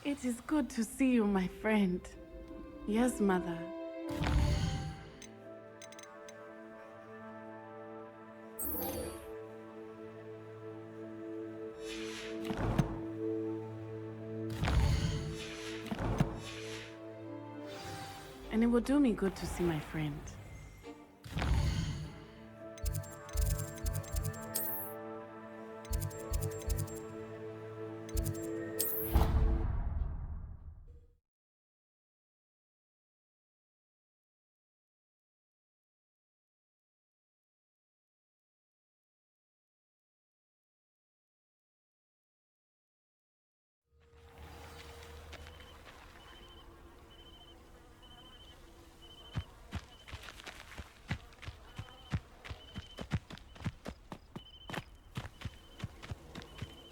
It is good to see you, my friend. Yes, mother. And it will do me good to see my friend.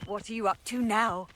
What are you up to now?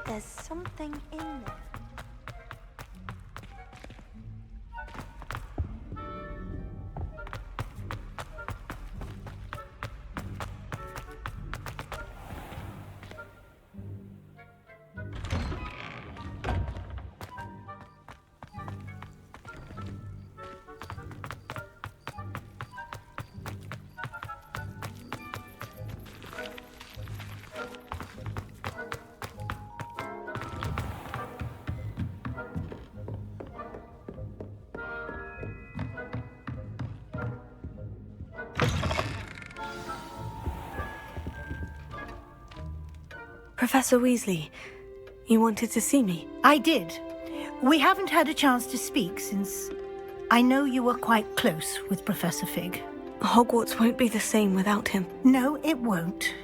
There's something in there. Professor Weasley, you wanted to see me? I did. We haven't had a chance to speak since I know you were quite close with Professor Fig. Hogwarts won't be the same without him. No, it won't.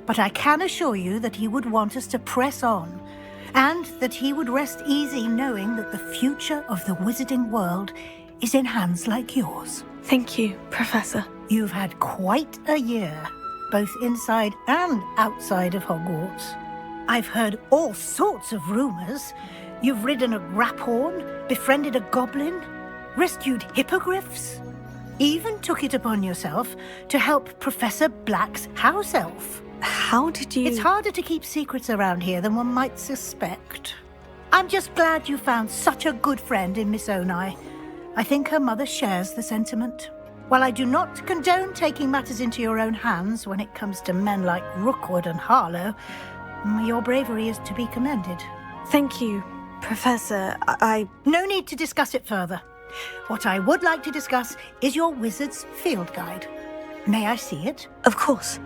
But I can assure you that he would want us to press on, and that he would rest easy knowing that the future of the wizarding world is in hands like yours. Thank you, Professor. You've had quite a year, both inside and outside of Hogwarts. I've heard all sorts of rumors. You've ridden a graphorn, befriended a goblin, rescued hippogriffs, even took it upon yourself to help Professor Black's house elf. How did you... It's harder to keep secrets around here than one might suspect. I'm just glad you found such a good friend in Miss Onai. I think her mother shares the sentiment. While I do not condone taking matters into your own hands when it comes to men like Rookwood and Harlow, your bravery is to be commended. Thank you, Professor. No need to discuss it further. What I would like to discuss is your wizard's field guide. May I see it? Of course.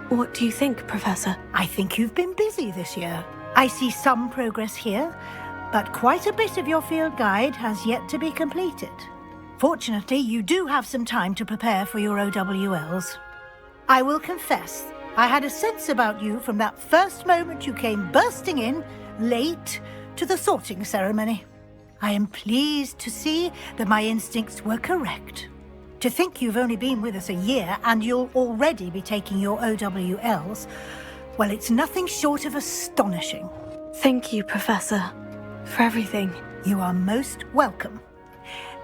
What do you think, Professor? I think you've been busy this year. I see some progress here, but quite a bit of your field guide has yet to be completed. Fortunately, you do have some time to prepare for your OWLs. I will confess, I had a sense about you from that first moment you came bursting in, late, to the sorting ceremony. I am pleased to see that my instincts were correct. To think you've only been with us a year and you'll already be taking your OWLs, well, it's nothing short of astonishing. Thank you, Professor, for everything. You are most welcome.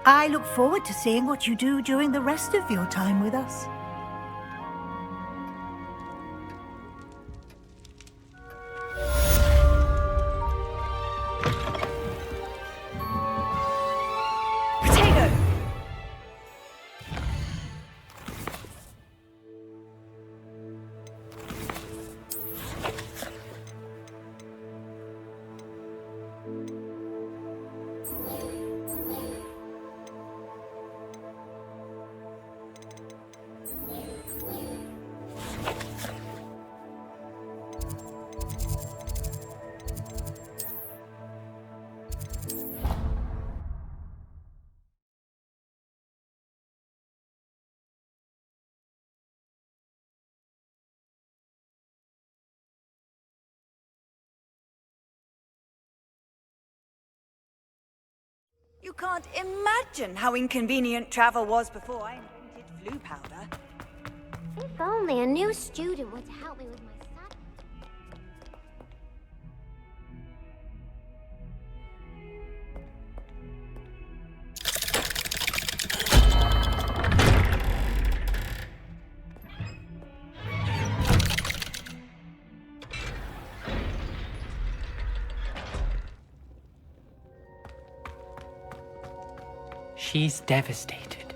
I look forward to seeing what you do during the rest of your time with us. You can't imagine how inconvenient travel was before I invented flu powder. If only a new student would help me with my studies. She's devastated.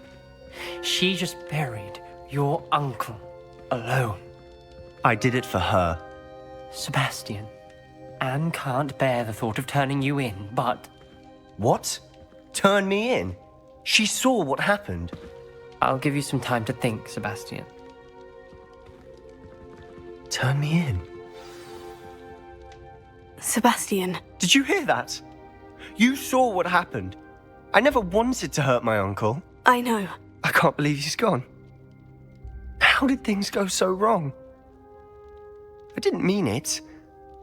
She just buried your uncle alone. I did it for her. Sebastian, Anne can't bear the thought of turning you in, but... What? Turn me in? She saw what happened. I'll give you some time to think, Sebastian. Turn me in? Sebastian. Did you hear that? You saw what happened. I never wanted to hurt my uncle. I know. I can't believe he's gone. How did things go so wrong? I didn't mean it.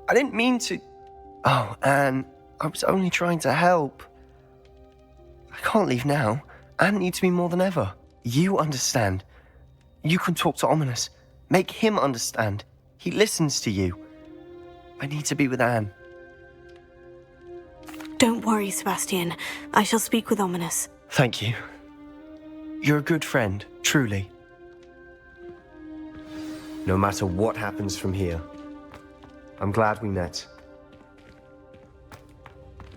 I didn't mean to... Oh, Anne, I was only trying to help. I can't leave now. Anne needs me more than ever. You understand. You can talk to Ominous. Make him understand. He listens to you. I need to be with Anne. Don't worry, Sebastian. I shall speak with Ominous. Thank you. You're a good friend, truly. No matter what happens from here, I'm glad we met.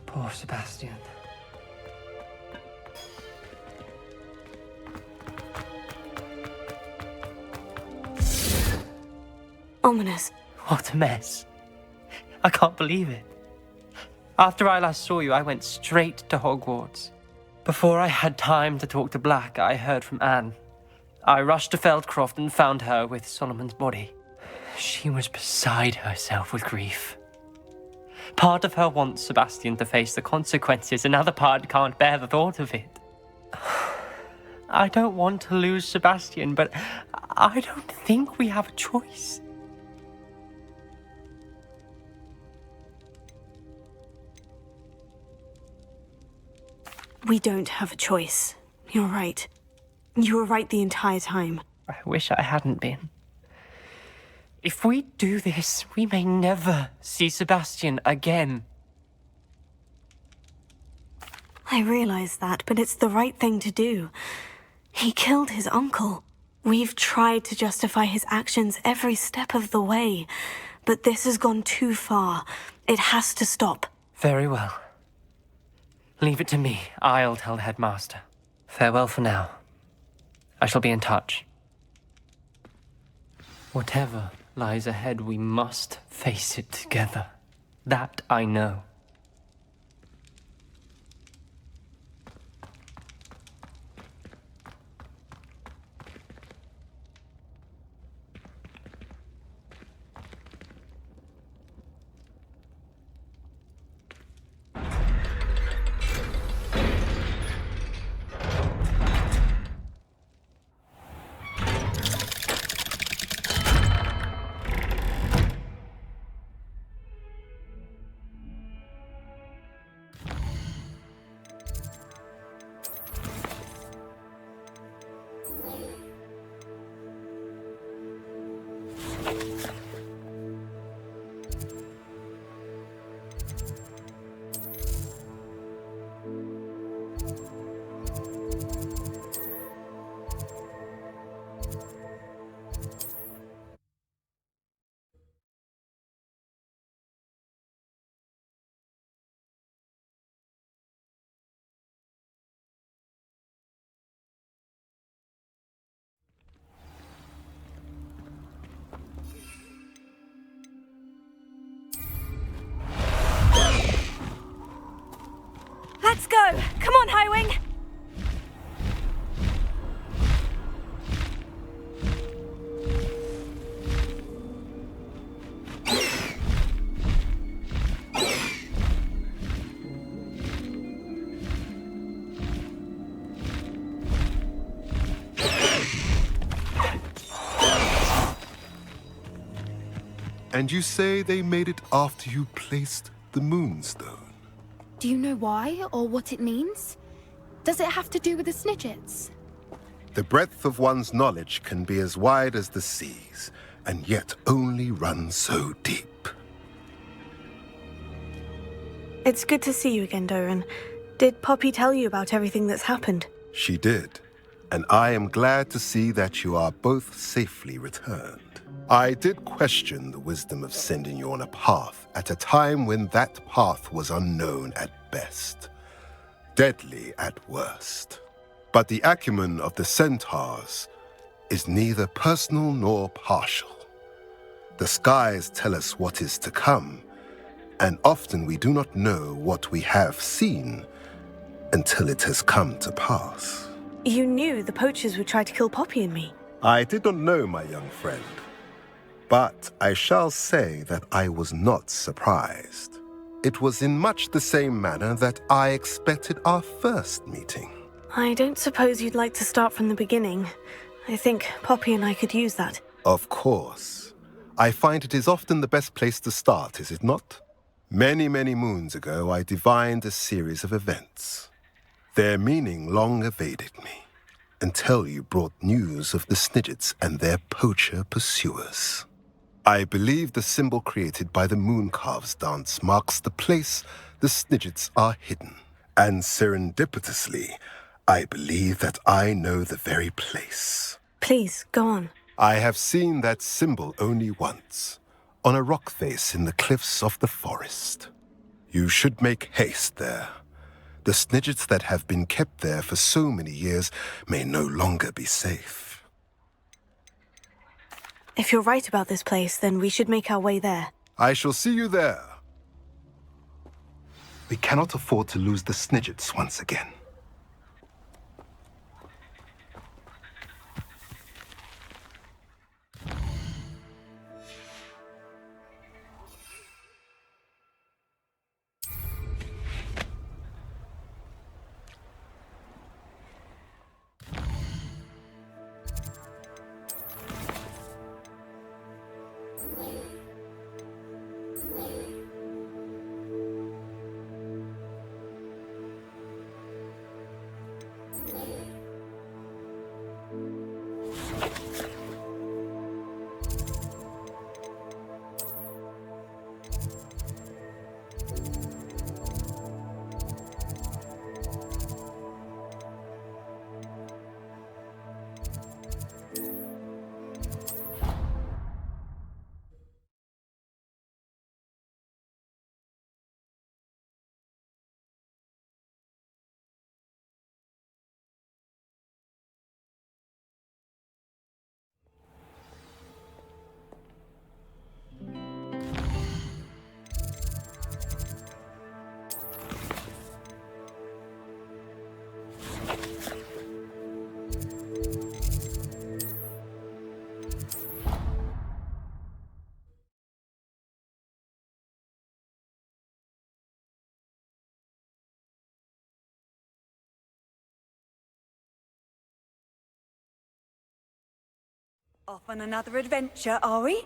Poor Sebastian. Ominous. What a mess. I can't believe it. After I last saw you, I went straight to Hogwarts. Before I had time to talk to Black, I heard from Anne. I rushed to Feldcroft and found her with Solomon's body. She was beside herself with grief. Part of her wants Sebastian to face the consequences, another part can't bear the thought of it. I don't want to lose Sebastian, but I don't think we have a choice. We don't have a choice. You're right. You were right the entire time. I wish I hadn't been. If we do this, we may never see Sebastian again. I realize that, but it's the right thing to do. He killed his uncle. We've tried to justify his actions every step of the way, but this has gone too far. It has to stop. Very well. Leave it to me. I'll tell the headmaster. Farewell for now. I shall be in touch. Whatever lies ahead, we must face it together. That I know. Let's go! Come on, Highwing! And you say they made it after you placed the moonstone? Do you know why or what it means? Does it have to do with the Snidgets? The breadth of one's knowledge can be as wide as the seas, and yet only run so deep. It's good to see you again, Doran. Did Poppy tell you about everything that's happened? She did, and I am glad to see that you are both safely returned. I did question the wisdom of sending you on a path at a time when that path was unknown at best, deadly at worst. But the acumen of the centaurs is neither personal nor partial. The skies tell us what is to come, and often we do not know what we have seen until it has come to pass. You knew the poachers would try to kill Poppy and me. I did not know, my young friend, but I shall say that I was not surprised. It was in much the same manner that I expected our first meeting. I don't suppose you'd like to start from the beginning. I think Poppy and I could use that. Of course. I find it is often the best place to start, is it not? Many, many moons ago, I divined a series of events. Their meaning long evaded me, until you brought news of the Snidgets and their poacher pursuers. I believe the symbol created by the Mooncalves dance marks the place the Snidgets are hidden. And serendipitously, I believe that I know the very place. Please, go on. I have seen that symbol only once, on a rock face in the cliffs of the forest. You should make haste there. The Snidgets that have been kept there for so many years may no longer be safe. If you're right about this place, then we should make our way there. I shall see you there. We cannot afford to lose the Snidgets once again. Off on another adventure, are we?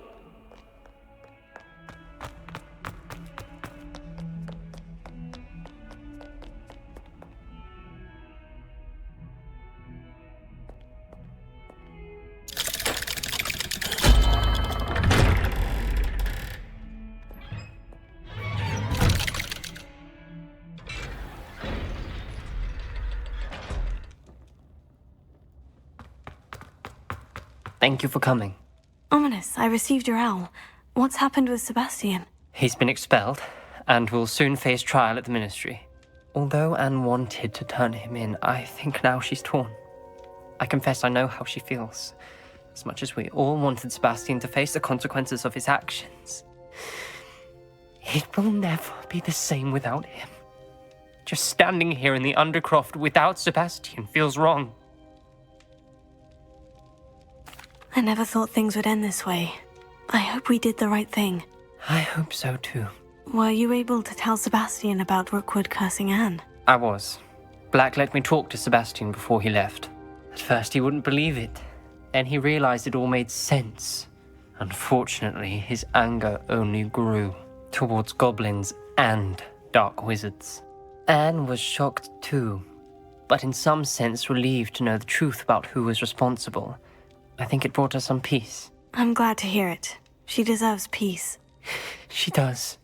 Thank you for coming. Ominous, I received your owl. What's happened with Sebastian? He's been expelled, and will soon face trial at the Ministry. Although Anne wanted to turn him in, I think now she's torn. I confess I know how she feels. As much as we all wanted Sebastian to face the consequences of his actions. It will never be the same without him. Just standing here in the Undercroft without Sebastian feels wrong. I never thought things would end this way. I hope we did the right thing. I hope so too. Were you able to tell Sebastian about Rookwood cursing Anne? I was. Black let me talk to Sebastian before he left. At first he wouldn't believe it. Then he realized it all made sense. Unfortunately, his anger only grew towards goblins and dark wizards. Anne was shocked too, but in some sense relieved to know the truth about who was responsible. I think it brought her some peace. I'm glad to hear it. She deserves peace. She does.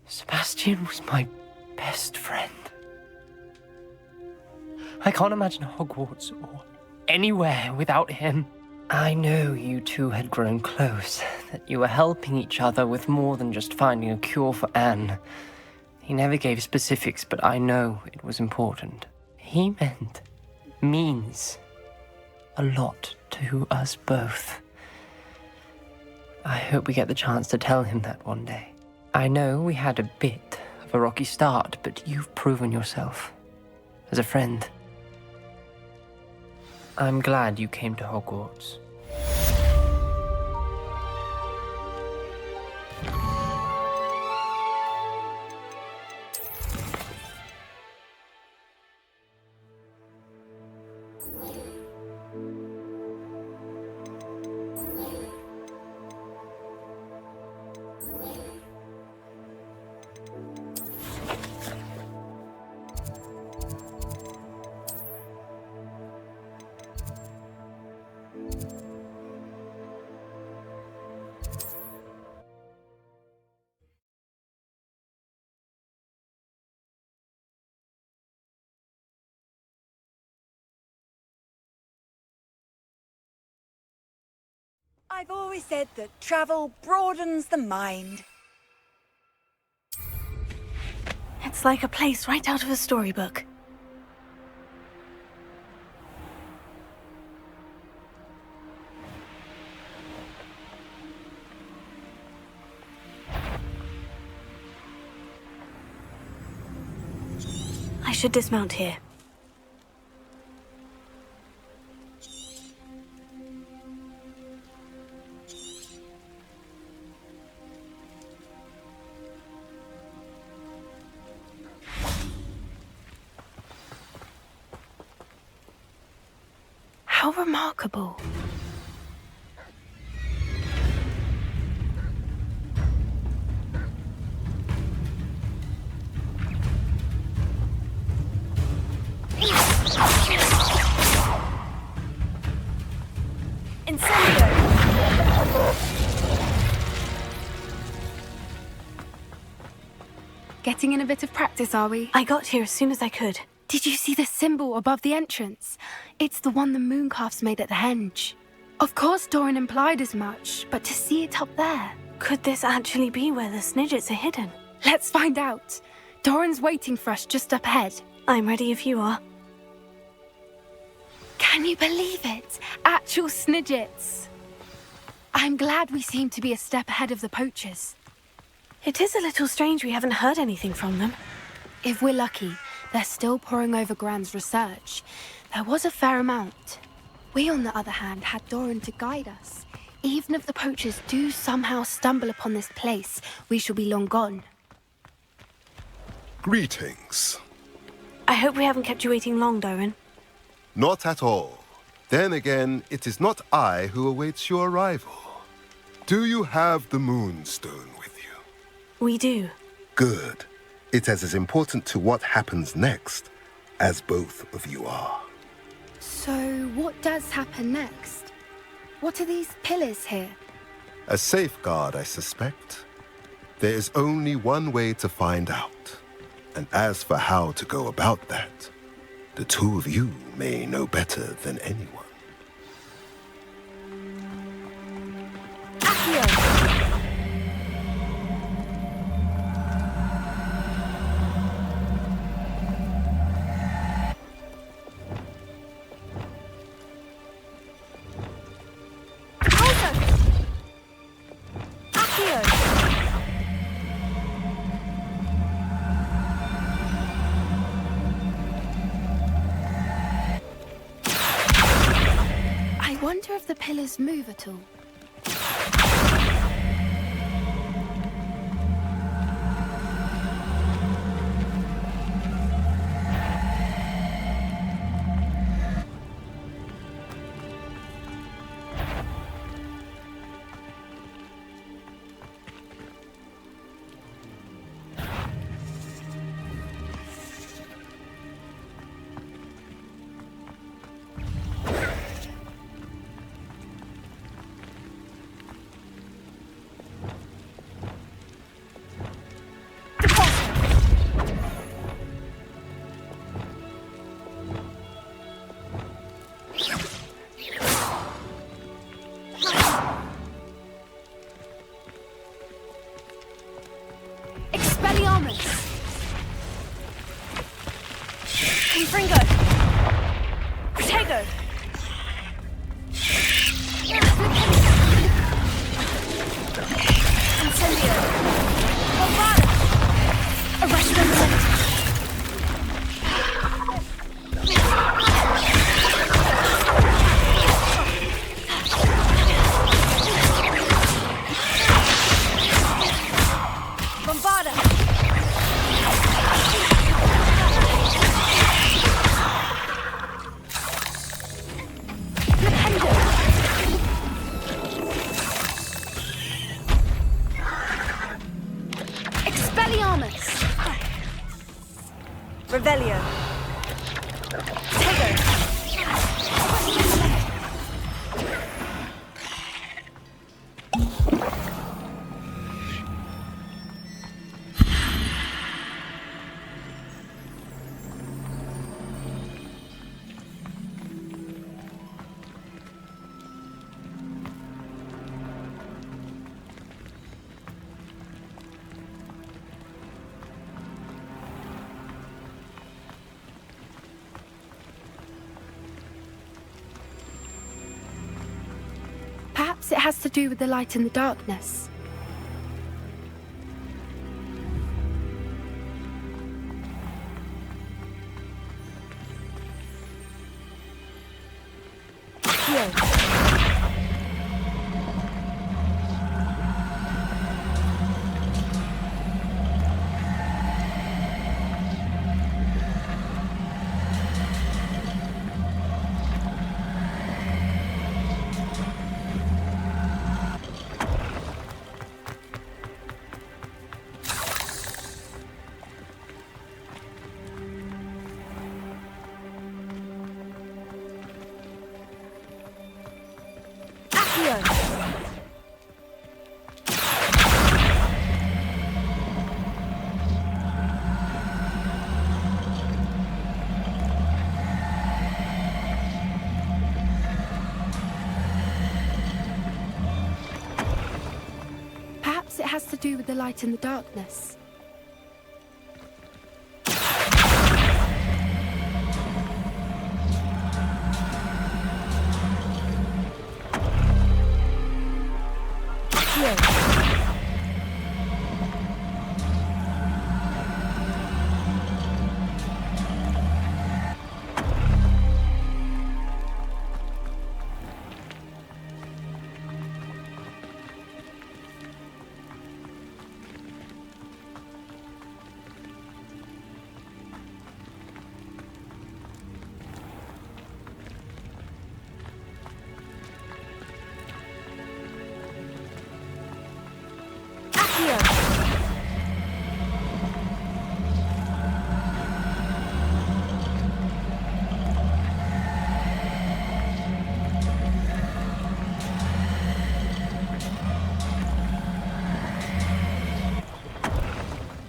Sebastian was my best friend. I can't imagine Hogwarts or anywhere without him. I know you two had grown close, that you were helping each other with more than just finding a cure for Anne. He never gave specifics, but I know it was important. He means a lot to us both. I hope we get the chance to tell him that one day. I know we had a bit of a rocky start, but you've proven yourself as a friend. I'm glad you came to Hogwarts. I've always said that travel broadens the mind. It's like a place right out of a storybook. I should dismount here. How remarkable. Getting in a bit of practice, are we? I got here as soon as I could. Did you see the symbol above the entrance? It's the one the mooncalfs made at the henge. Of course Doran implied as much, but to see it up there... Could this actually be where the Snidgets are hidden? Let's find out. Doran's waiting for us just up ahead. I'm ready if you are. Can you believe it? Actual Snidgets. I'm glad we seem to be a step ahead of the poachers. It is a little strange we haven't heard anything from them. If we're lucky, they're still poring over Gran's research. There was a fair amount. We, on the other hand, had Doran to guide us. Even if the poachers do somehow stumble upon this place, we shall be long gone. Greetings. I hope we haven't kept you waiting long, Doran. Not at all. Then again, it is not I who awaits your arrival. Do you have the Moonstone with you? We do. Good. It is as important to what happens next as both of you are. So, what does happen next? What are these pillars here? A safeguard, I suspect. There is only one way to find out. And as for how to go about that, the two of you may know better than anyone. I wonder if the pillars move at all. Triggered. Incendio. Bombada. Arrestment center. Bombada. Expelliarmus! Revelio. Triggered. Perhaps it has to do with the light and the darkness. Perhaps it has to do with the light and the darkness.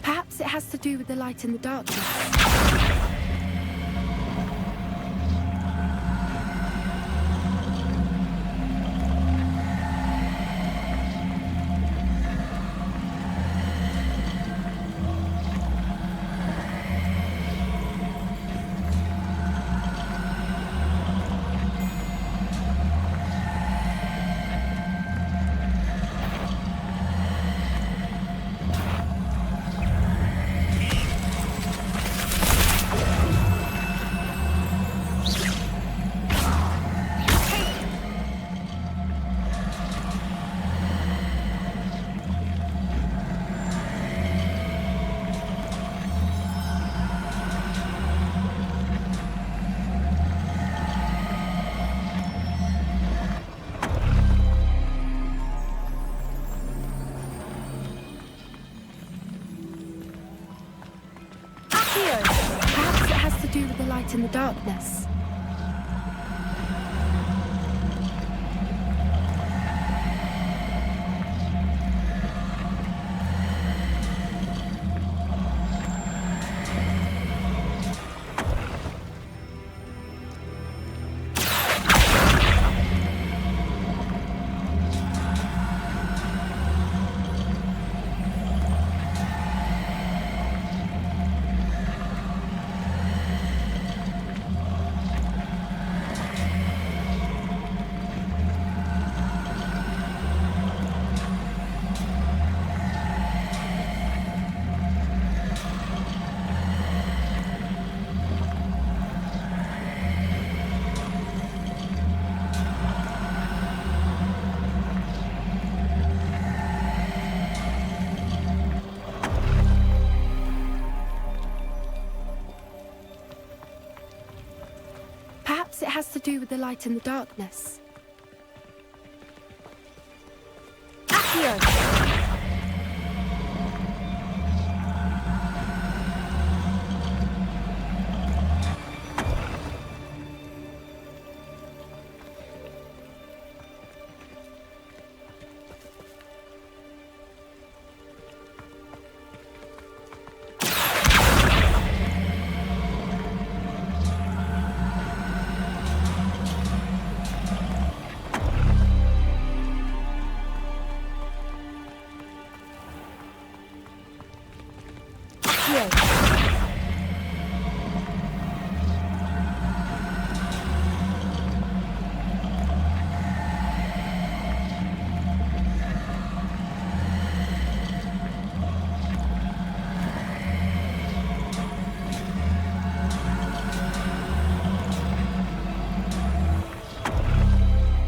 Perhaps it has to do with the light and the darkness. Perhaps it has to do with the light and the darkness. Perhaps it has to do with the light and the darkness. Accio!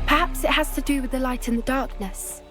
Perhaps it has to do with the light and the darkness.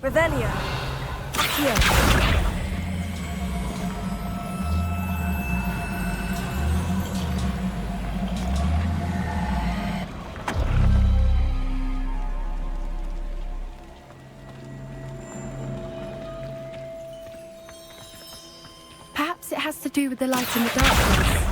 Revelio. Accio. Perhaps it has to do with the light and the darkness.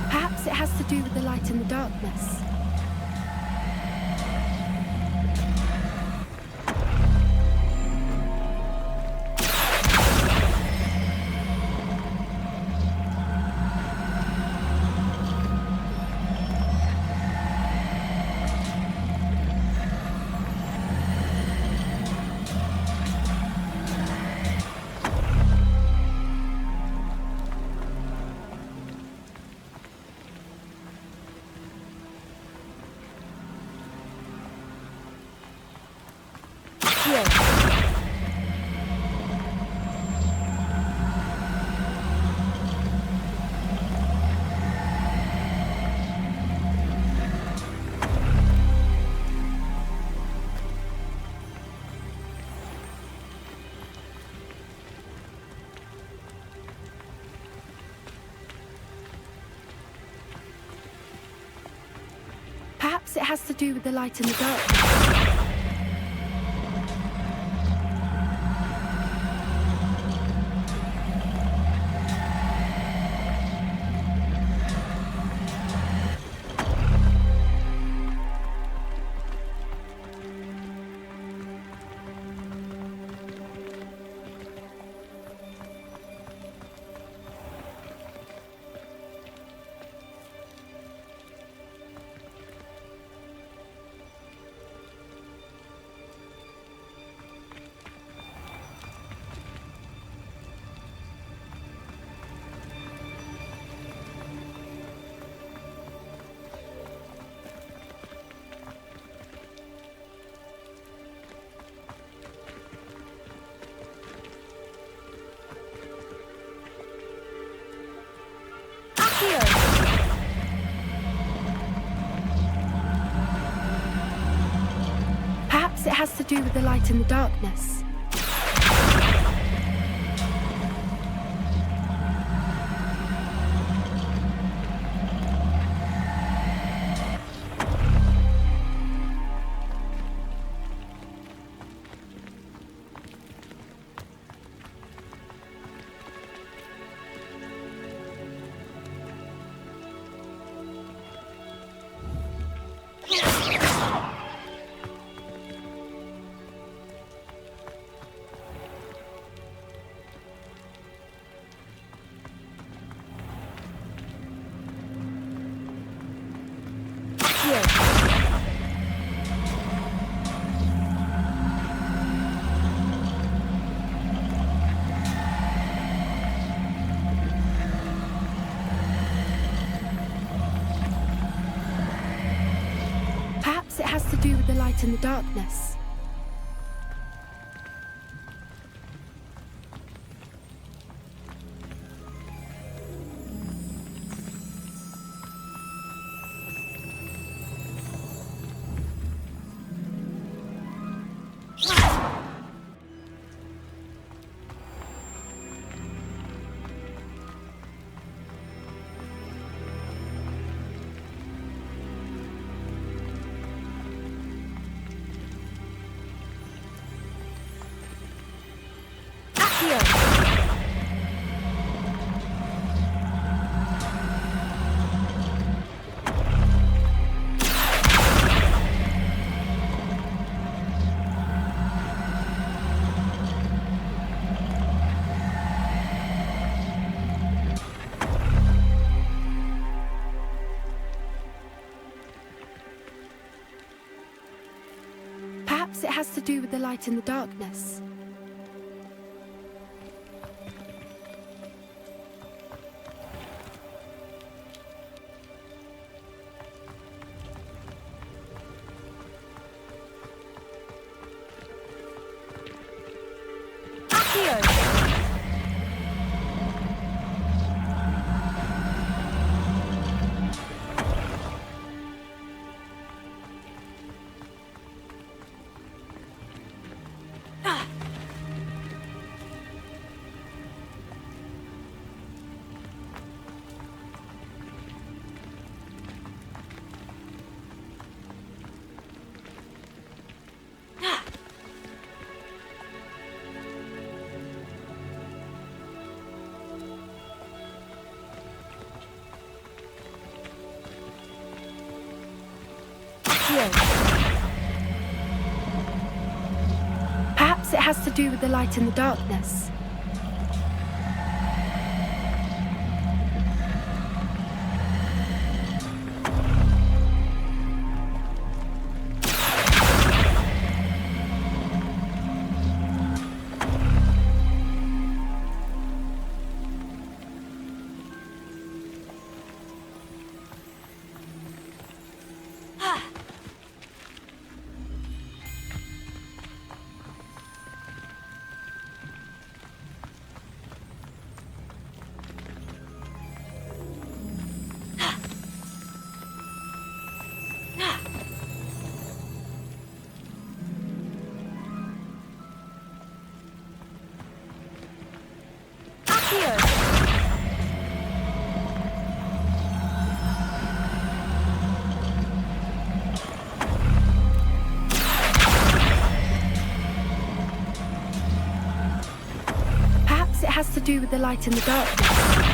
Perhaps it has to do with the light and the darkness. Perhaps it has to do with the light and the darkness. Perhaps it has to do with the light and the darkness. Perhaps it has to do with the light and the darkness. Perhaps it has to do with the light and the darkness. Perhaps it has to do with the light and the darkness. Perhaps it has to do with the light and the darkness.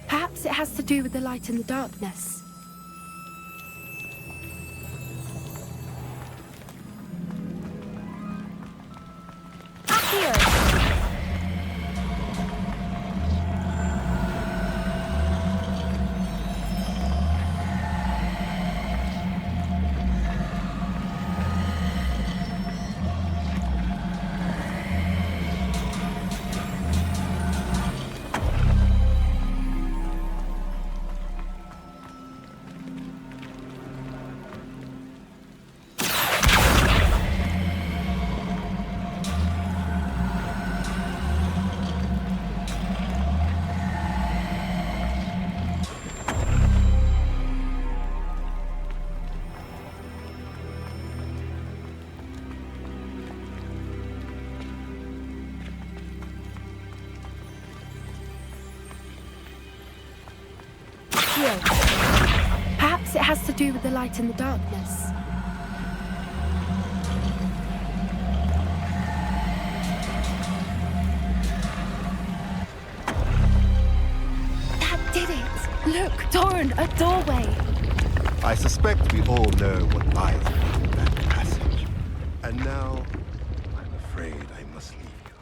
Perhaps it has to do with the light and the darkness. Perhaps it has to do with the light and the darkness. Look, Doran, a doorway. I suspect we all know what lies behind that passage. And now, I'm afraid I must leave you.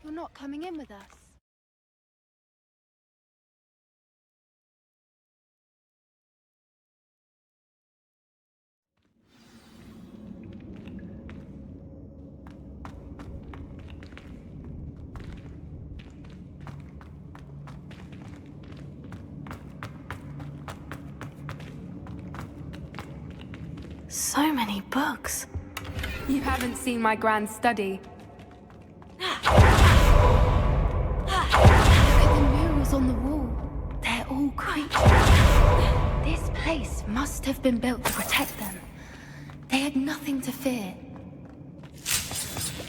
You're not coming in with us. So many books. You haven't seen my grand study. Look at the murals on the wall. They're all creatures. This place must have been built to protect them. They had nothing to fear.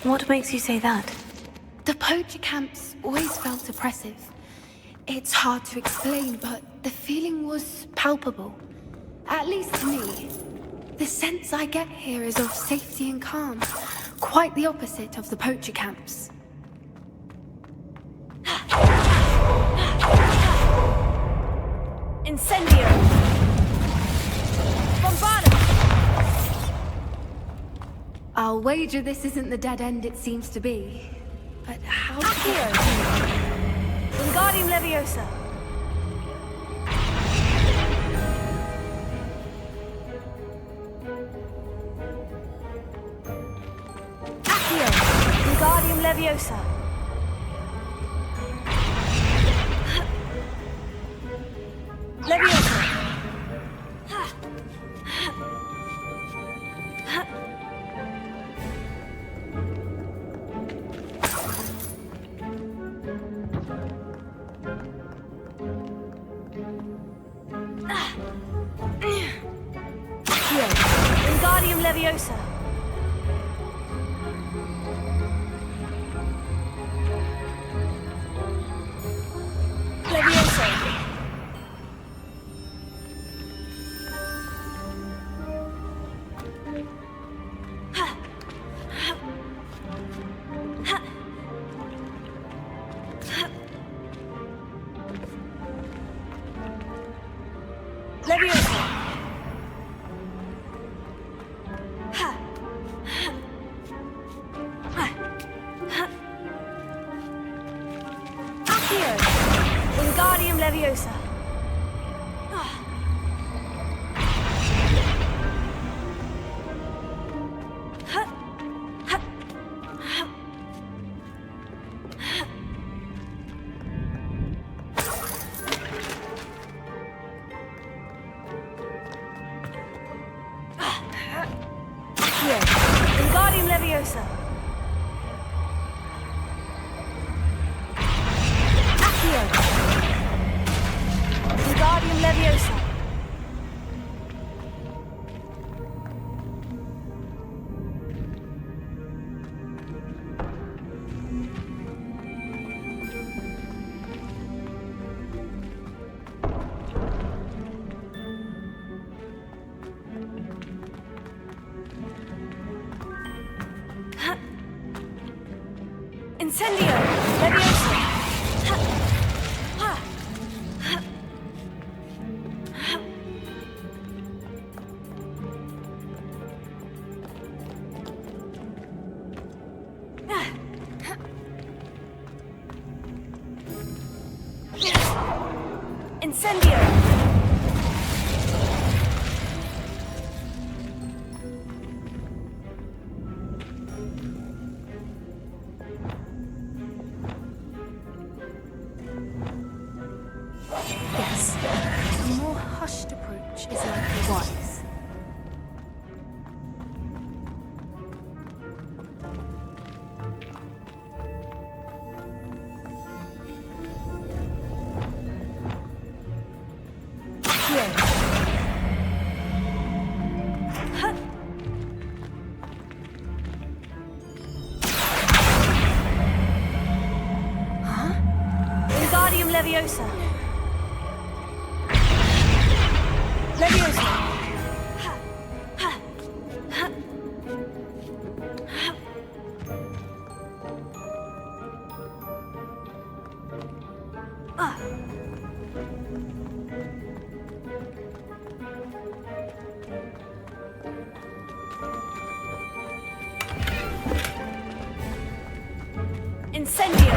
What makes you say that? The poacher camps always felt oppressive. It's hard to explain, but the feeling was palpable. At least to me. The sense I get here is of safety and calm. Quite the opposite of the poacher camps. Incendio! Bombardment! I'll wager this isn't the dead end it seems to be. But how... Accio! Wingardium Leviosa! Accio! Wingardium Leviosa! Leviosa! Accio! Wingardium Leviosa! Leviosa! Leviosa! Accio! Wingardium Leviosa! Accio! Wingardium Leviosa! Accio! Wingardium Leviosa! Incendio! Leviosa! Incendio! Yes, a more hushed approach is likely wise. Wingardium Leviosa! Leviosa! Incendio!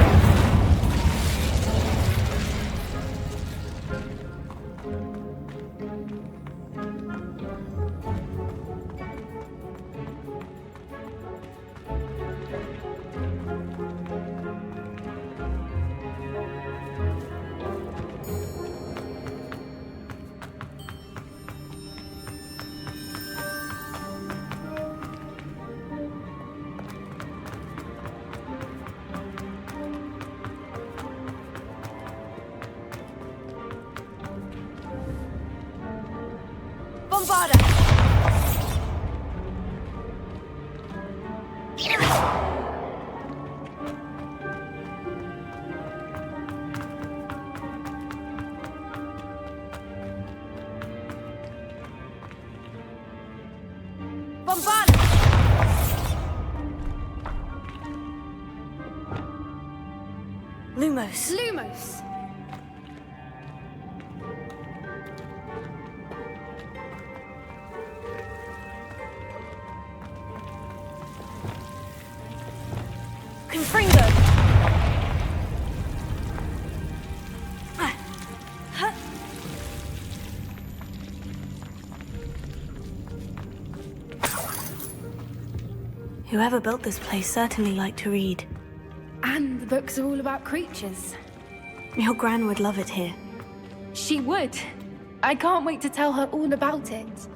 Bombarda! Bombarda! Lumos. Lumos! Confringo! Whoever built this place certainly liked to read. And the books are all about creatures. Your gran would love it here. She would. I can't wait to tell her all about it.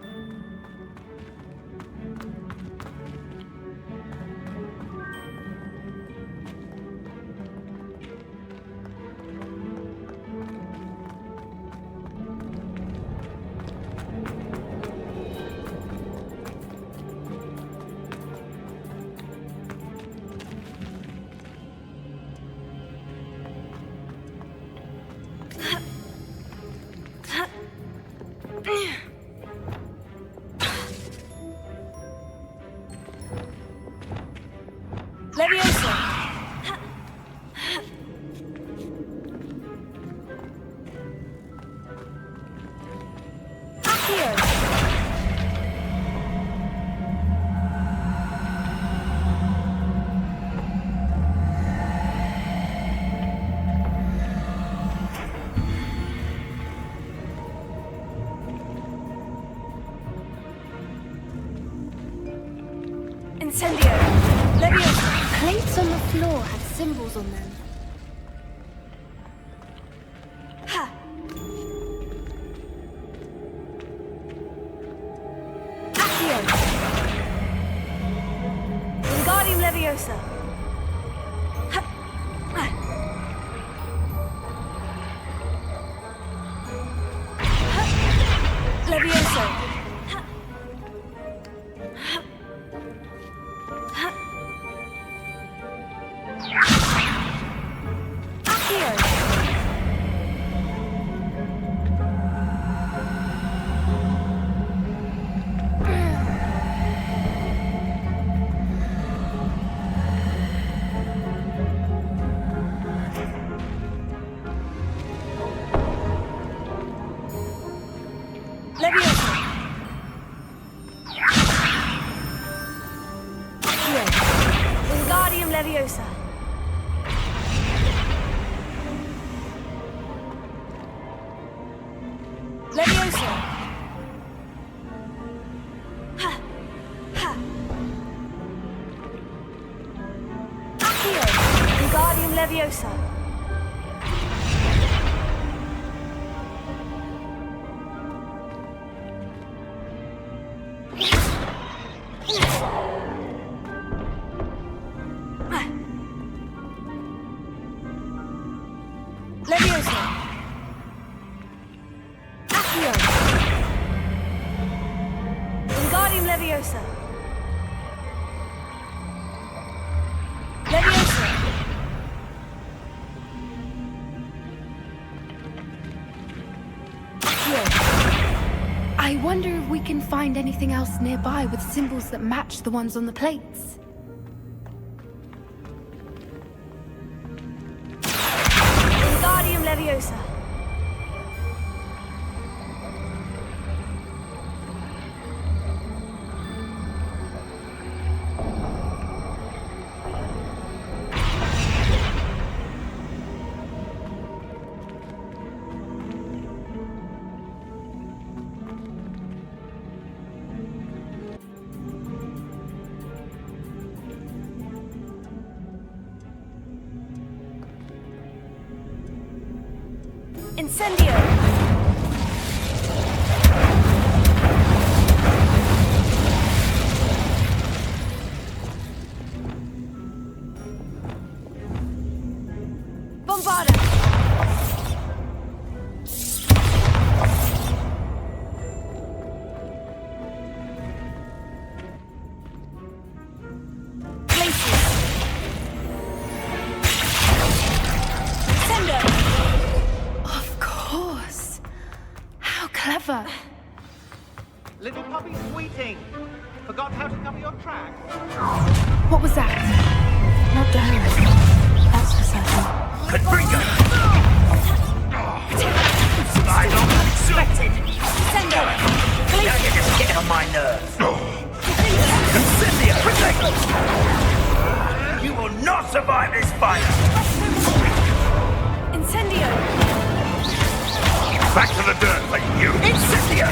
Leviosa! Accio! Incendio! Leviosa! Plates on the floor had symbols on them. Ha! Accio! Wingardium Leviosa! Ha! Ah! Ha! Leviosa! Leviosa! Accio! Wingardium Leviosa! Leviosa! Ha! Ha! Accio! Wingardium Leviosa! Leviosa! Accio! Wingardium Leviosa! Leviosa! Accio! I wonder if we can find anything else nearby with symbols that match the ones on the plates. Wingardium Leviosa! Leviosa. Incendio! Bombarda! Clever. Little puppy sweeting. Forgot how to cover your track. What was that? Not Darren. That's for certain. Confringo! I don't expected. Send it. Now you're just getting on my nerves. Incendia! Protect! You will not survive this fight. Incendio! Back to the dirt, like you! Incendio!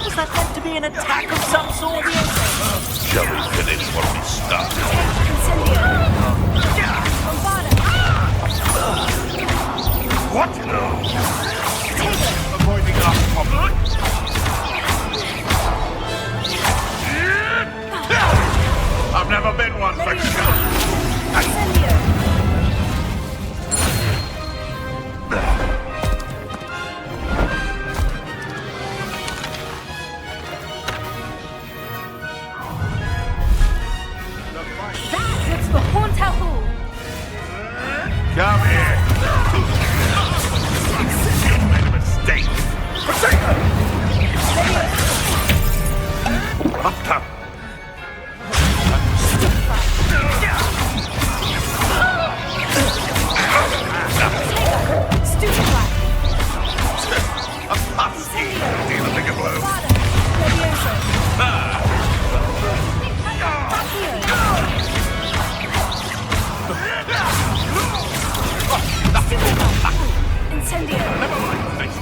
Was that meant to be an attack of some sort? Shall we finish what we started? Incendio! What? Take it! Avoiding our problem? I've never been one for Incendio! That's the Haunt Hall. Come here! You made a mistake! Potato! Up top! Stupefy! A puff! Deal a bigger blow! Leviosa! Incendio! Never mind, thanks.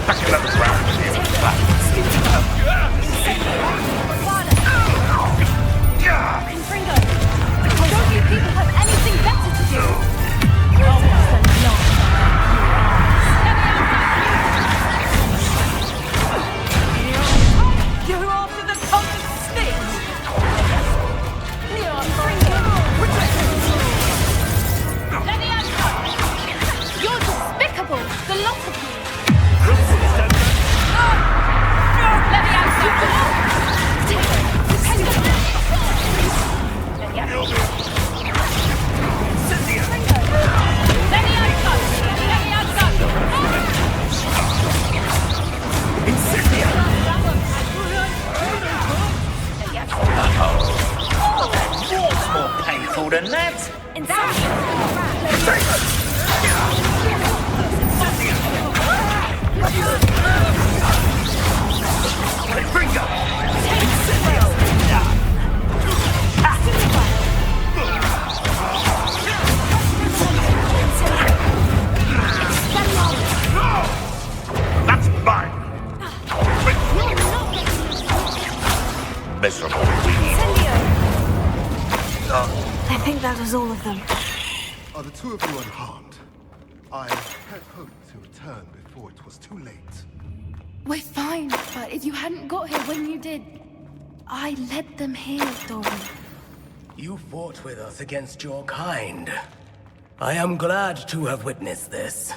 Back another round with you. Confringo! Don't you people have anything better to do? You're after the coldest snitch! You're despicable, the lot of you. What's more painful than that? That's mine! Miserable weed. I think that was all of them. Are the two of you unharmed? I had hoped to return before it was too late. We're fine, but if you hadn't got here when you did, I led them here, Doran. You fought with us against your kind. I am glad to have witnessed this.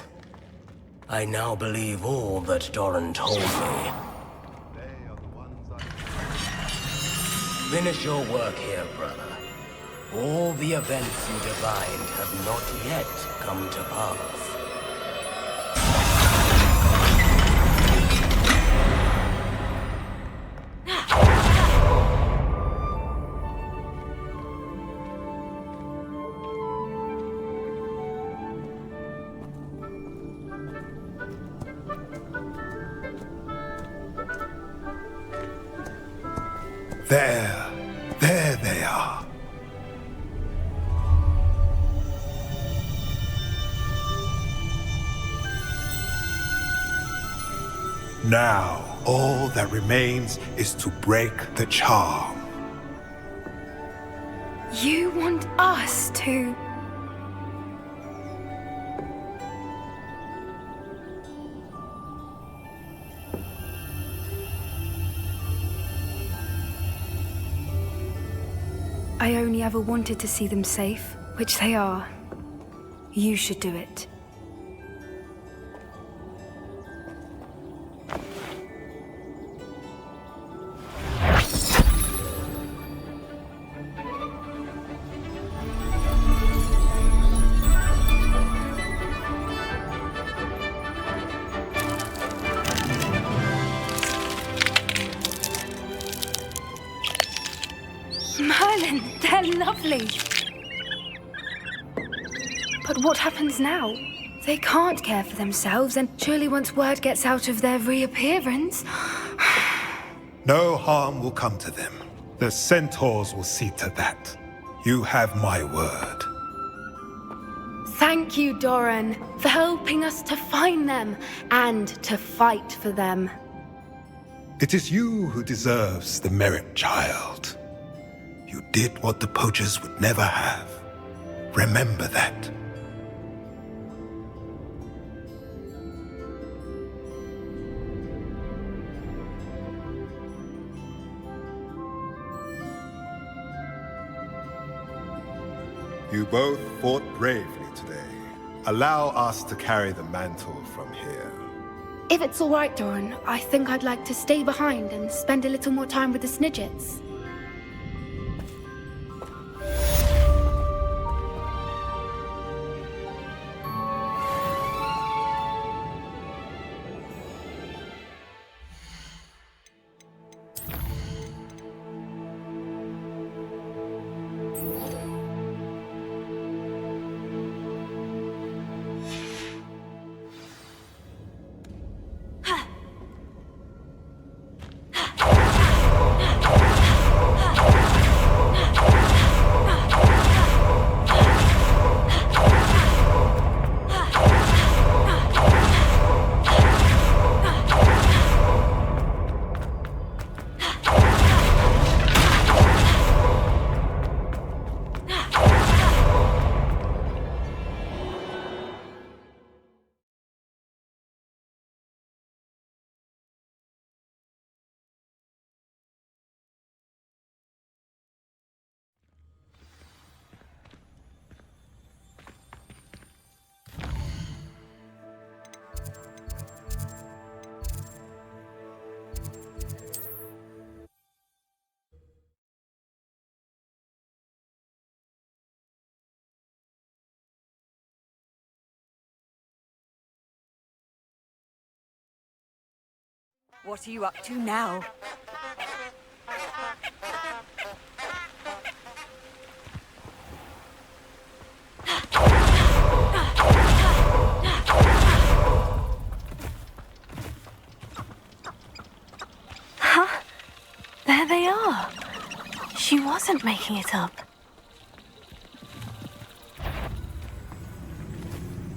I now believe all that Doran told me. They are the ones I... Finish your work here, brother. All the events you divined have not yet come to pass. There they are. Now, all that remains is to break the charm. You want us to... I only ever wanted to see them safe, which they are. You should do it. Merlin, they're lovely. But what happens now? They can't care for themselves, and surely once word gets out of their reappearance... No harm will come to them. The centaurs will see to that. You have my word. Thank you, Doran, for helping us to find them and to fight for them. It is you who deserves the merit, child. You did what the poachers would never have. Remember that. You both fought bravely today. Allow us to carry the mantle from here. If it's all right, Doran, I think I'd like to stay behind and spend a little more time with the Snidgets. What are you up to now? Huh? There they are. She wasn't making it up.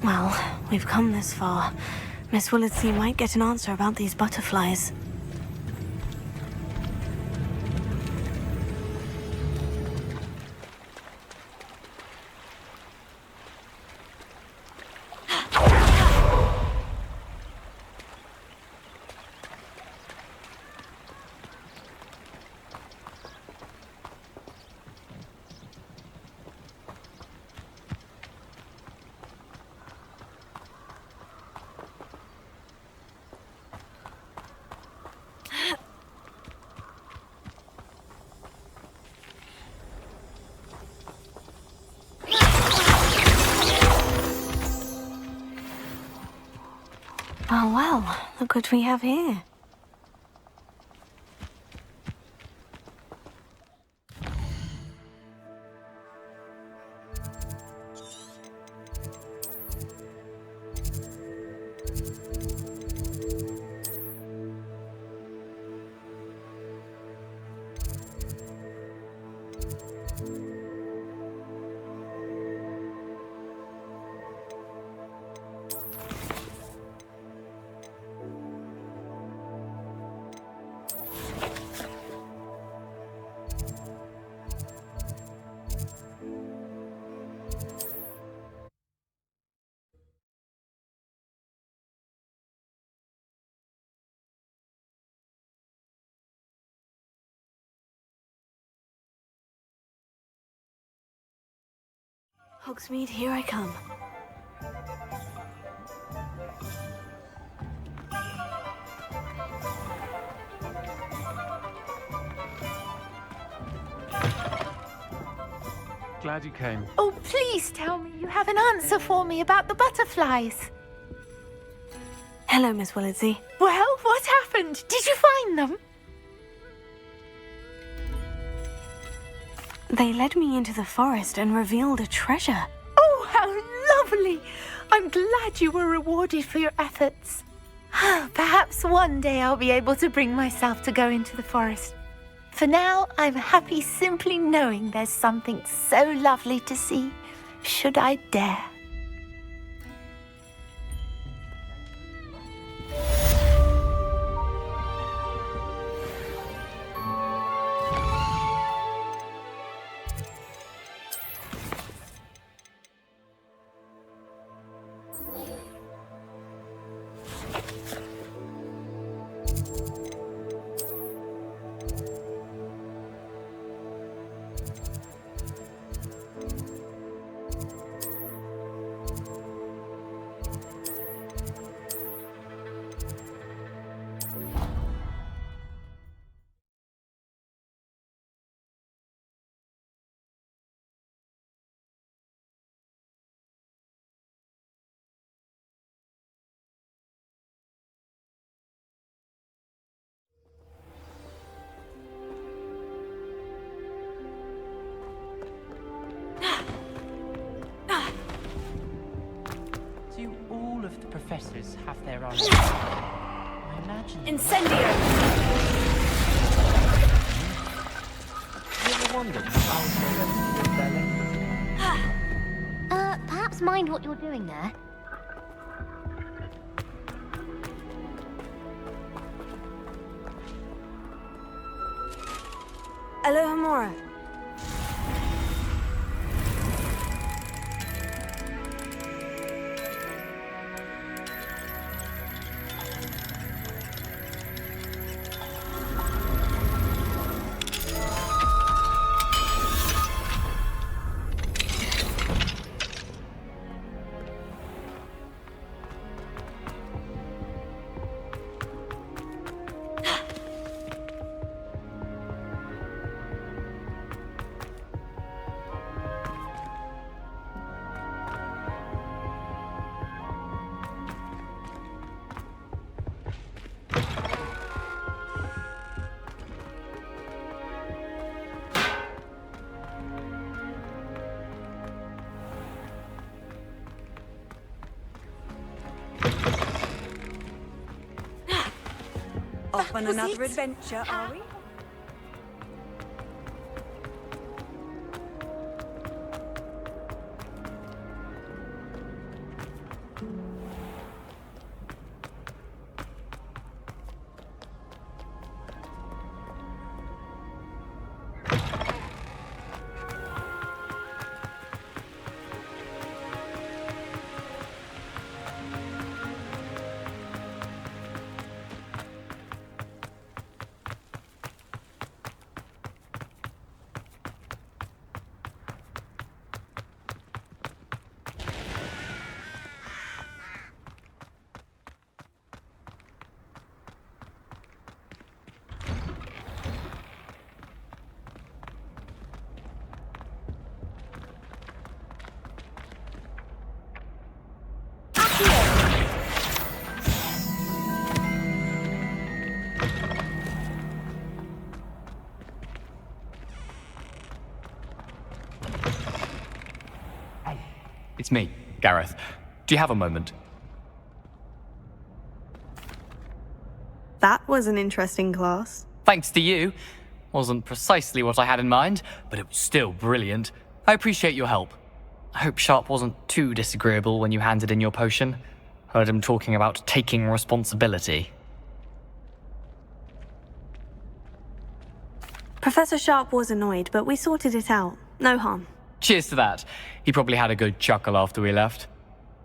Well, we've come this far. Miss Willitsey might get an answer about these butterflies. Well, well, look what we have here. Hogsmeade, here I come. Glad you came. Oh, please tell me you have an answer for me about the butterflies. Hello, Miss Willardsey. Well, what happened? Did you find them? They led me into the forest and revealed a treasure. Oh, how lovely! I'm glad you were rewarded for your efforts. Perhaps one day I'll be able to bring myself to go into the forest. For now, I'm happy simply knowing there's something so lovely to see, should I dare. Do all of the professors have their own? I imagine. Incendio! You ever wondered how they did their lectures? Perhaps mind what you're doing there. Alohomora. Off on another adventure, are we? it's me, Gareth. Do you have a moment? That was an interesting class. Thanks to you. Wasn't precisely what I had in mind, but it was still brilliant. I appreciate your help. I hope Sharp wasn't too disagreeable when you handed in your potion. Heard him talking about taking responsibility. Professor Sharp was annoyed, but we sorted it out. No harm. Cheers to that. He probably had a good chuckle after we left.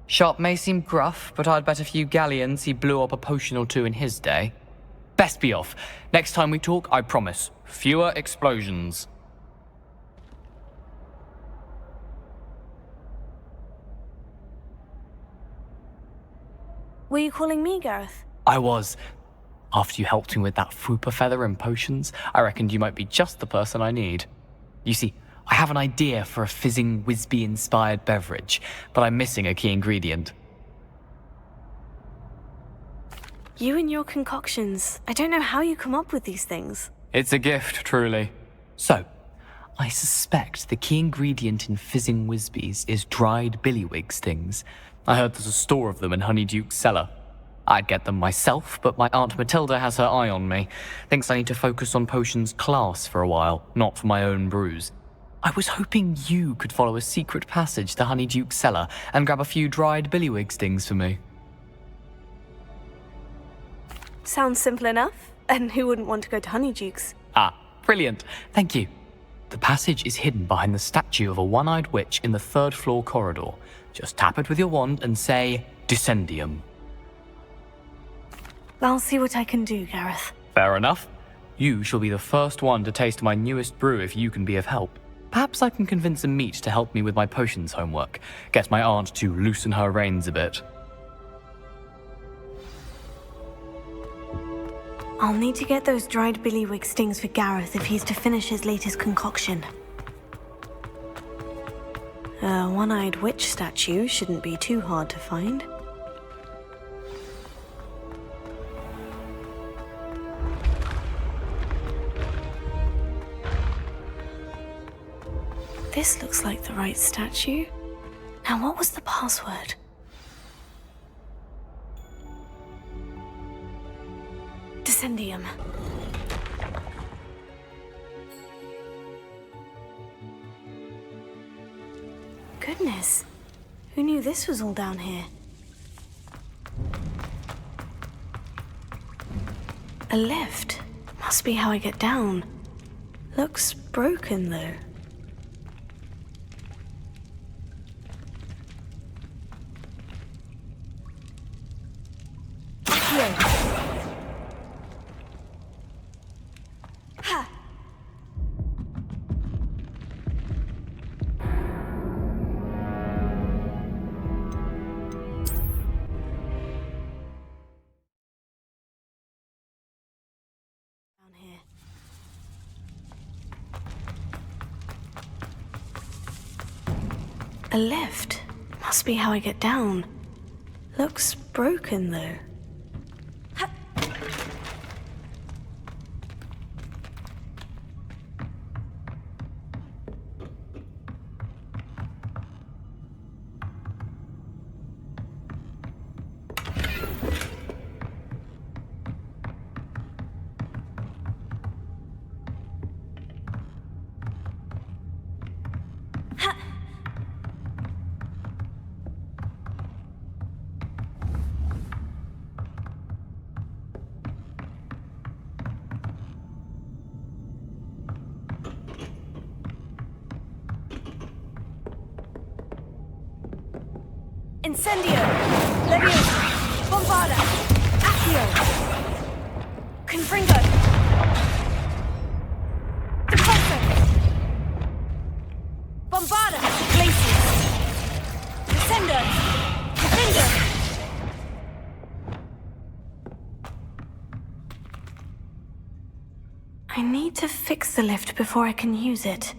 Sharp may seem gruff, but I'd bet a few galleons he blew up a potion or two in his day. Best be off. Next time we talk, I promise, fewer explosions. Were you calling me, Gareth? I was. After you helped me with that Fupa feather and potions, I reckoned you might be just the person I need. You see, I have an idea for a fizzing Whizbee-inspired beverage, but I'm missing a key ingredient. You and your concoctions. I don't know how you come up with these things. It's a gift, truly. So, I suspect the key ingredient in fizzing Whizbees is dried billywig stings. I heard there's a store of them in Honeyduke's cellar. I'd get them myself, but my Aunt Matilda has her eye on me. Thinks I need to focus on potions class for a while, not for my own brews. I was hoping you could follow a secret passage to Honeyduke's cellar and grab a few dried billywig stings for me. Sounds simple enough. And who wouldn't want to go to Honeyduke's? Ah, brilliant. Thank you. The passage is hidden behind the statue of a one-eyed witch in the third-floor corridor. Just tap it with your wand and say, Descendium. I'll see what I can do, Gareth. Fair enough. You shall be the first one to taste my newest brew if you can be of help. Perhaps I can convince a meat to help me with my potions homework. Get my aunt to loosen her reins a bit. I'll need to get those dried billywig stings for Gareth if he's to finish his latest concoction. A one-eyed witch statue shouldn't be too hard to find. This looks like the right statue. Now, what was the password? Descendium. Goodness, who knew this was all down here? A lift. Must be how I get down. Looks broken, though. Here. Ha! Down here. A lift. Must be how I get down. Looks broken, though. Incendio! Leviosa! Bombarda! Accio! Confringo! Depresso! Bombarda! Glacius! Descendo! Defender! I need to fix the lift before I can use it.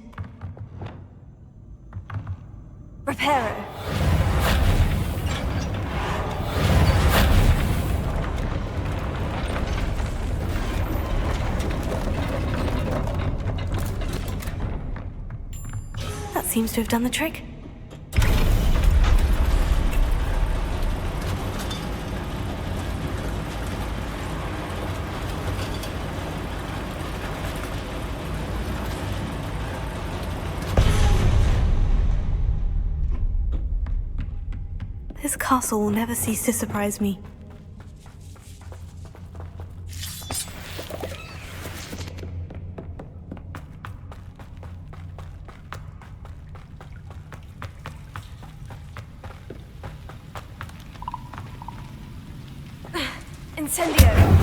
Reparo. Seems to have done the trick. This castle will never cease to surprise me. Incendio!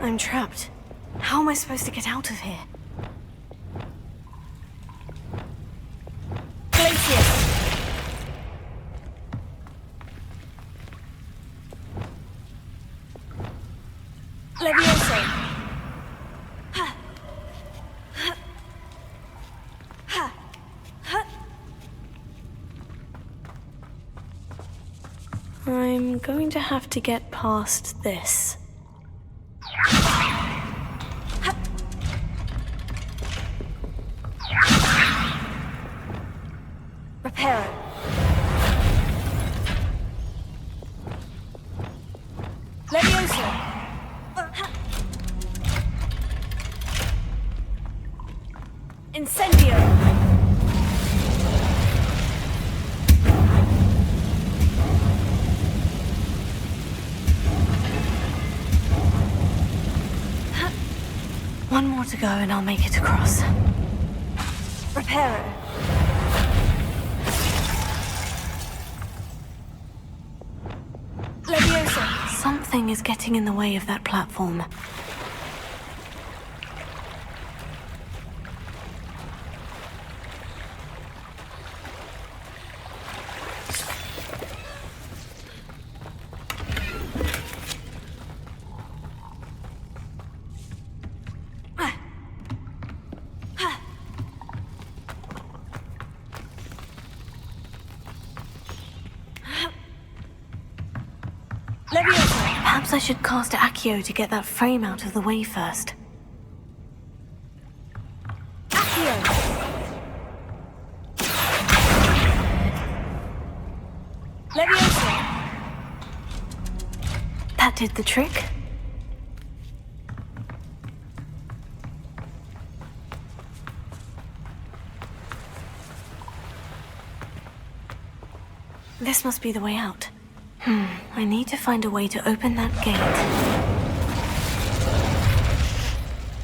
I'm trapped. How am I supposed to get out of here? Levioso! I'm going to have to get past this. Reparo. Levioso! Incendio! One more to go and I'll make it across. Reparo. Leviosa. Something is getting in the way of that platform. Perhaps I should cast Accio to get that frame out of the way first. Accio! Leviosa! That did the trick. This must be the way out. I need to find a way to open that gate.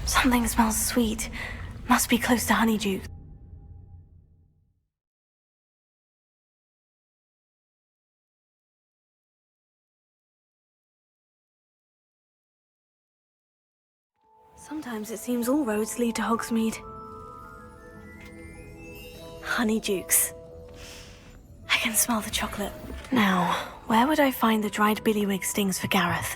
Something smells sweet. Must be close to Honeydew. Sometimes it seems all roads lead to Hogsmeade. Honeydukes. I can smell the chocolate. Now, where would I find the dried billywig stings for Gareth?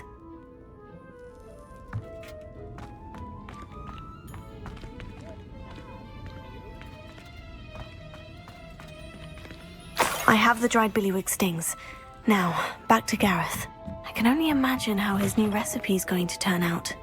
I have the dried billywig stings. Now, back to Gareth. I can only imagine how his new recipe is going to turn out.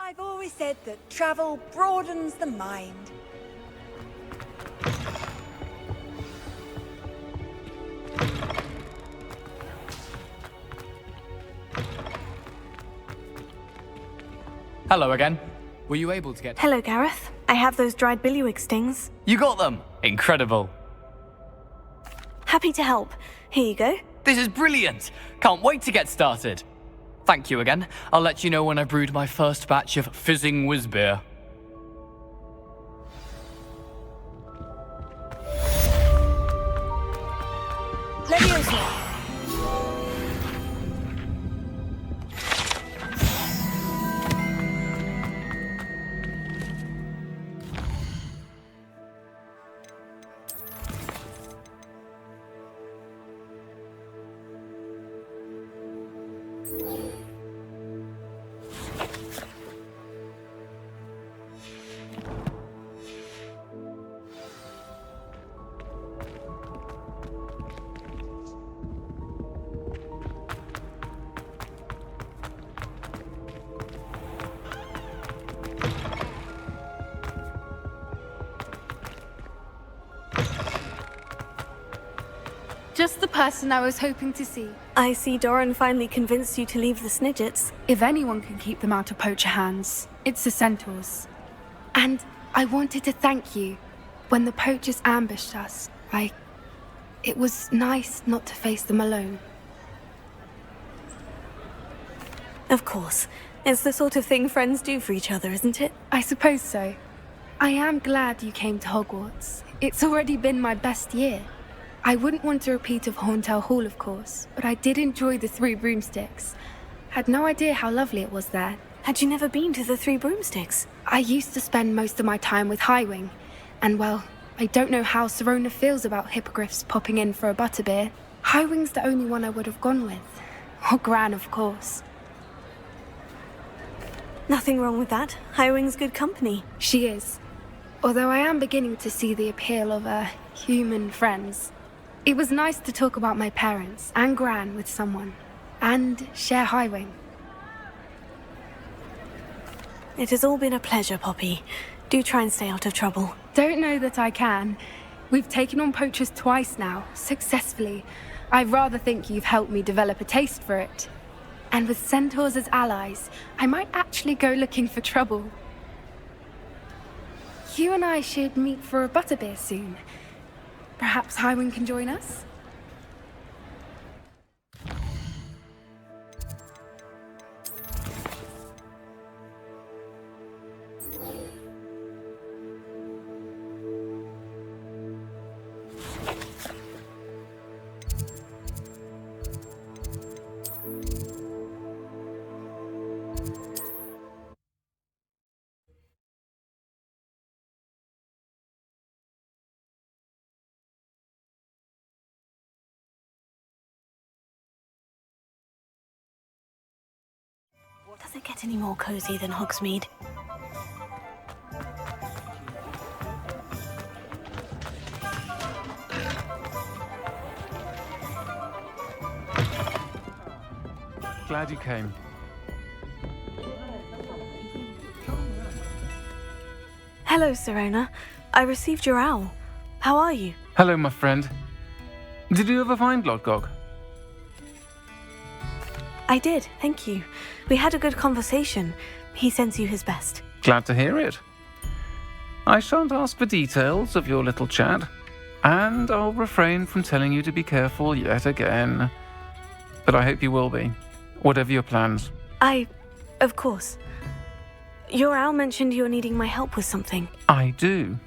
I've always said that travel broadens the mind. Hello again. Were you able to get... Hello, Gareth. I have those dried billywig stings. You got them! Incredible. Happy to help. Here you go. This is brilliant! Can't wait to get started. Thank you again. I'll let you know when I brewed my first batch of fizzing whiz beer. Just the person I was hoping to see. I see Doran finally convinced you to leave the Snidgets. If anyone can keep them out of poacher hands, it's the centaurs. And I wanted to thank you. When the poachers ambushed us, it was nice not to face them alone. Of course. It's the sort of thing friends do for each other, isn't it? I suppose so. I am glad you came to Hogwarts. It's already been my best year. I wouldn't want a repeat of Horntail Hall, of course, but I did enjoy the Three Broomsticks. Had no idea how lovely it was there. Had you never been to the Three Broomsticks? I used to spend most of my time with Highwing, and well, I don't know how Serona feels about hippogriffs popping in for a butterbeer. Highwing's the only one I would have gone with. Or Gran, of course. Nothing wrong with that. Highwing's good company. She is. Although I am beginning to see the appeal of human friends. It was nice to talk about my parents and Gran with someone, and share Highwing. It has all been a pleasure, Poppy. Do try and stay out of trouble. Don't know that I can. We've taken on poachers twice now, successfully. I rather think you've helped me develop a taste for it. And with centaurs as allies, I might actually go looking for trouble. You and I should meet for a butterbeer soon. Perhaps Highwing can join us? Does it get any more cozy than Hogsmeade? Glad you came. Hello, Serona. I received your owl. How are you? Hello, my friend. Did you ever find Lodgok? I did, thank you. We had a good conversation. He sends you his best. Glad to hear it. I shan't ask for details of your little chat, and I'll refrain from telling you to be careful yet again. But I hope you will be, whatever your plans. Of course. Your owl mentioned you're needing my help with something. I do.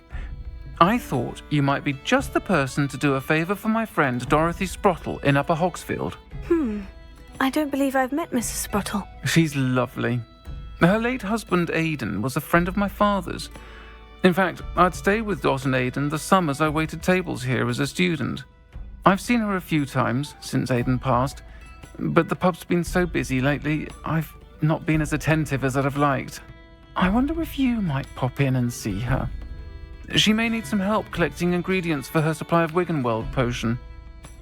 I thought you might be just the person to do a favour for my friend Dorothy Sprottle in Upper Hogsfield. I don't believe I've met Mrs. Sprottle. She's lovely. Her late husband Aidan was a friend of my father's. In fact, I'd stayed with Dot and Aidan the summers I waited tables here as a student. I've seen her a few times since Aidan passed, but the pub's been so busy lately, I've not been as attentive as I'd have liked. I wonder if you might pop in and see her. She may need some help collecting ingredients for her supply of Wiggenweld potion.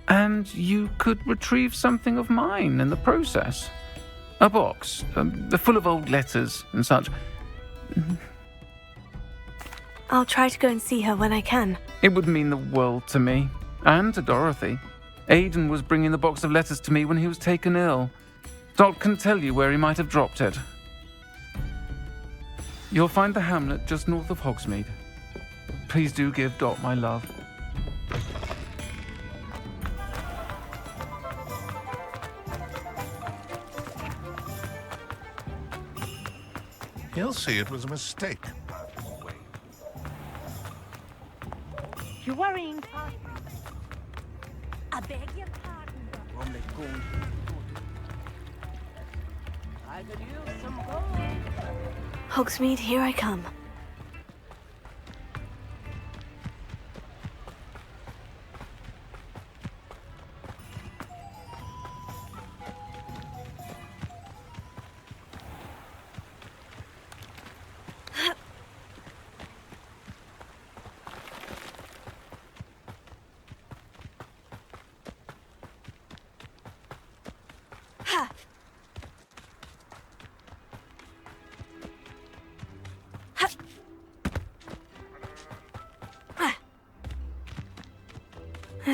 And you could retrieve something of mine in the process. A box, full of old letters and such. I'll try to go and see her when I can. It would mean the world to me, and to Dorothy. Aidan was bringing the box of letters to me when he was taken ill. Dot can tell you where he might have dropped it. You'll find the hamlet just north of Hogsmeade. Please do give Dot my love. He'll see it was a mistake. You're worrying, Father. I beg your pardon. I could use some gold. Hogsmeade, here I come.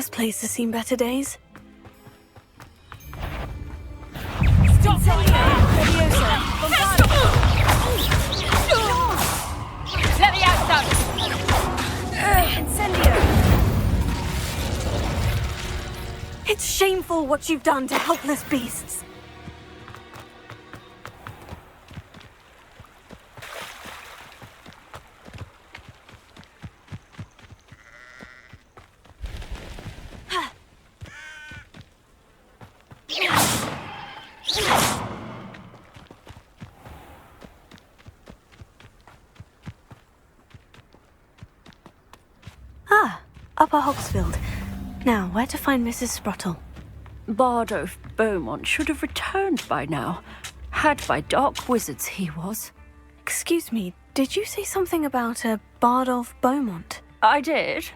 This place has seen better days. Stop Let me out, son! Incendio! It's shameful what you've done to helpless beasts. Upper Hogsfield. Now, where to find Mrs. Sprottle? Bardolph Beaumont should have returned by now. Had by dark wizards he was. Excuse me, did you say something about a Bardolph Beaumont? I did.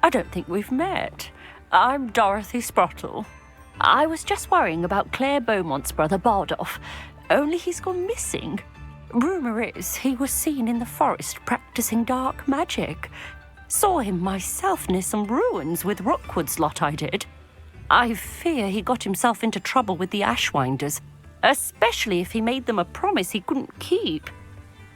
I don't think we've met. I'm Dorothy Sprottle. I was just worrying about Claire Beaumont's brother Bardolph, only he's gone missing. Rumour is he was seen in the forest practicing dark magic. Saw him myself near some ruins with Rookwood's lot I did. I fear he got himself into trouble with the Ashwinders, especially if he made them a promise he couldn't keep.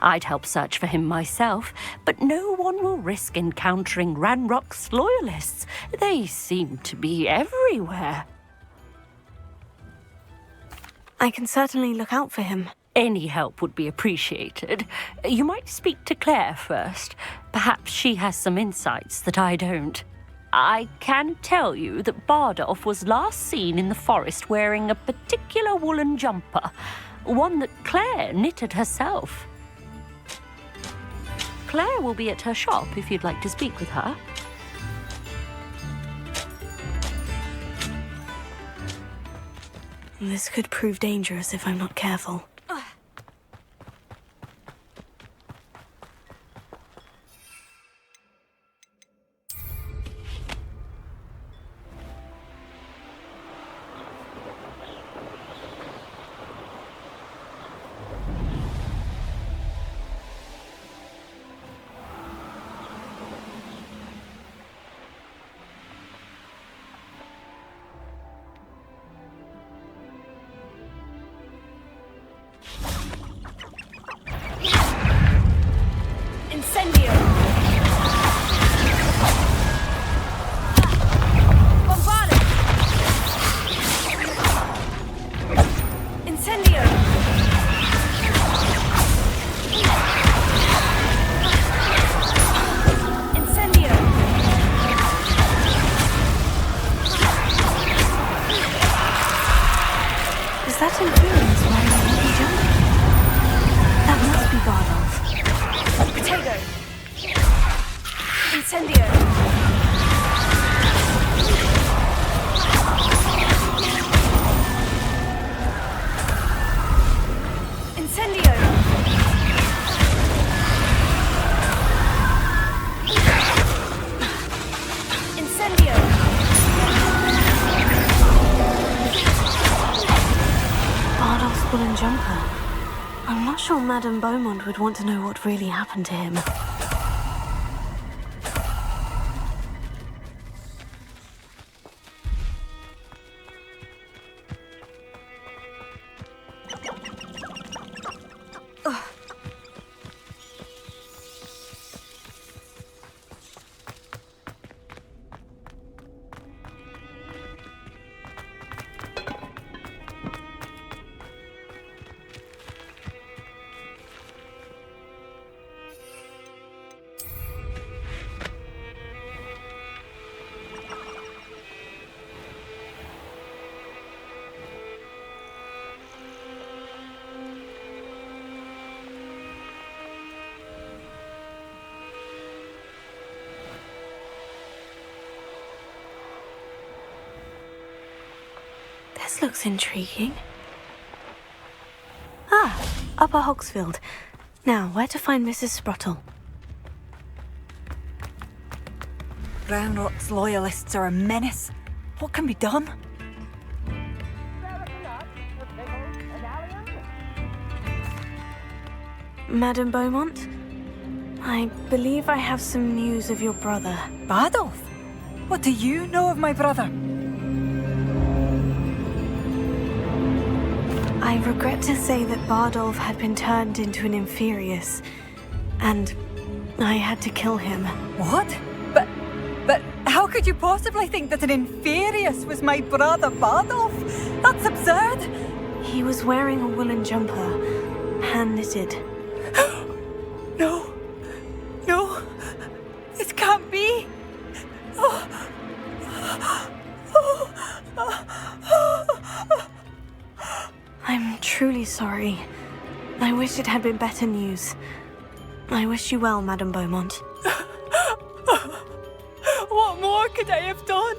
I'd help search for him myself, but no one will risk encountering Ranrock's loyalists. They seem to be everywhere. I can certainly look out for him. Any help would be appreciated. You might speak to Claire first. Perhaps she has some insights that I don't. I can tell you that Bardolph was last seen in the forest wearing a particular woolen jumper, one that Claire knitted herself. Claire will be at her shop if you'd like to speak with her. This could prove dangerous if I'm not careful. Madame Beaumont would want to know what really happened to him. This looks intriguing. Upper Hogsfield. Now, where to find Mrs. Sprottle? Ranrock's loyalists are a menace. What can be done? Madame Beaumont? I believe I have some news of your brother. Bardolph? What do you know of my brother? I regret to say that Bardolph had been turned into an Inferius, and I had to kill him. What? But how could you possibly think that an Inferius was my brother Bardolph? That's absurd! He was wearing a woolen jumper, hand-knitted. No! No! This can't be! I'm truly sorry. I wish it had been better news. I wish you well, Madame Beaumont. What more could I have done?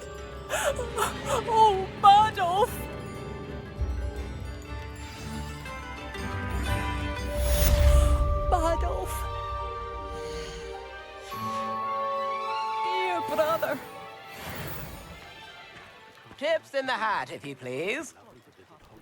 Oh, Bardolph! Bardolph. Dear brother. Tips in the hat, if you please.